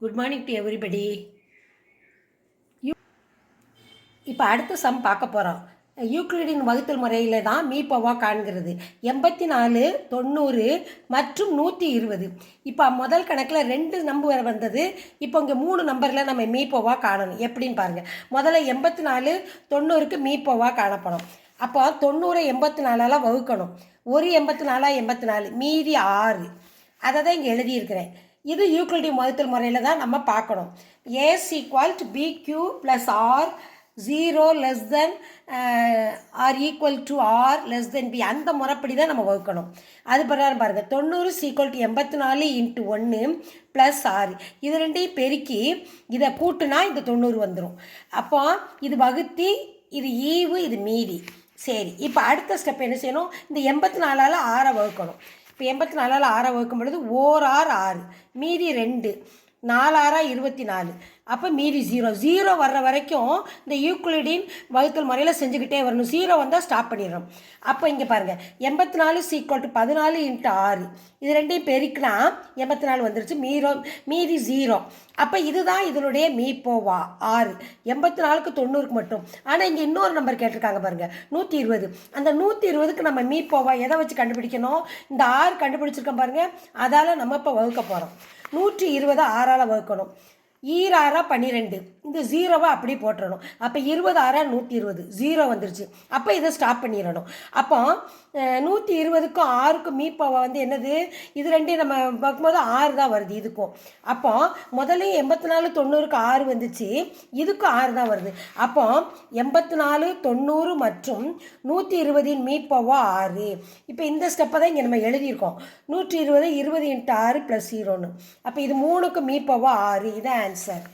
Good morning to everybody. இப்போ அடுத்த some பார்க்க போகிறோம். யூக்ளிடின் வகுத்தல் முறையில் தான் மீப்போவா காண்கிறது. 84, 90 மற்றும் 120. இப்போ முதல் கணக்கில் 2 நம்பர் வந்தது. இப்போ இங்கே 3 நம்பரில் நம்ம மீப்போவா காணணும். எப்படின்னு பாருங்கள். முதல்ல 84, 90க்கு மீப்போவா காணப்படும். அப்போ 90 84ஆல் வகுக்கணும். ஒரு 84 84, மீதி 6. அதை தான் இங்கே எழுதியிருக்கிறேன். இது யூக்ளிடின் வகுத்தல் முறையில் தான் நம்ம பார்க்கணும். S equal to PQ plus R 0 less than R equal to R less than P, அந்த முறைப்படி தான் நம்ம வகுக்கணும். அது பிரகாரம் பாருங்கள். 90 ஈக்குவல் டு 84 இன்ட்டு 1 ப்ளஸ் 6. இது ரெண்டையும் பெருக்கி இதை கூட்டுனா இந்த 90 வந்துடும். அப்போ இது வகுத்தி, இது ஈவு, இது மீதி. சரி, இப்போ அடுத்த ஸ்டெப் என்ன செய்யணும்? இந்த 84ஆல் 6 வகுக்கணும். இப்போ 84ஆல் 6 வகுக்கும் பொழுது ஓர் 6, மீதி 2, 4 24. அப்போ மீதி 0 வர்ற வரைக்கும் இந்த யூக்ளிடின் வகுத்தல் முறையில் செஞ்சுக்கிட்டே வரணும். 0 வந்தால் ஸ்டாப் பண்ணிடுறோம். அப்போ இங்கே பாருங்கள். 84 ஈக்குவல் டு 14 இன்ட்டு 6. இது ரெண்டையும் பெருக்கினா 84 வந்துருச்சு. மீதி 0. அப்போ இதுதான் இதனுடைய மீப்போவா 6. 84க்கு 90க்கு மட்டும். ஆனால் இங்கே இன்னொரு நம்பர் கேட்டிருக்காங்க பாருங்கள், 120. அந்த 120க்கு நம்ம மீப்போவா எதை வச்சு கண்டுபிடிக்கணும்? இந்த 6 கண்டுபிடிச்சிருக்கோம் பாருங்கள், அதால் நம்ம இப்போ வகுக்க போகிறோம். 120 6ஆல் வகுக்கணும். 6 12. இந்த 0வை அப்படி போட்டுறணும். அப்போ 20 6 120, 0 வந்துருச்சு. அப்போ இதை ஸ்டாப் பண்ணிடணும். அப்போ 120க்கும் 6க்கும் மீப்போவா வந்து என்னது? இது ரெண்டையும் நம்ம பார்க்கும்போது 6 தான் வருது இதுக்கும். அப்போ முதல்ல 84 90க்கு 6 வந்துச்சு, இதுக்கும் 6 தான் வருது. அப்போ 84 90 மற்றும் 120இன் மீப்போவா 6. இப்போ இந்த ஸ்டெப்பை தான் இங்கே நம்ம எழுதியிருக்கோம். 120 20 இன்ட்டு 6 ப்ளஸ் 0ன்னு. அப்போ இது 3க்கு மீப்போவா 6. இதான் ஆன்சர்.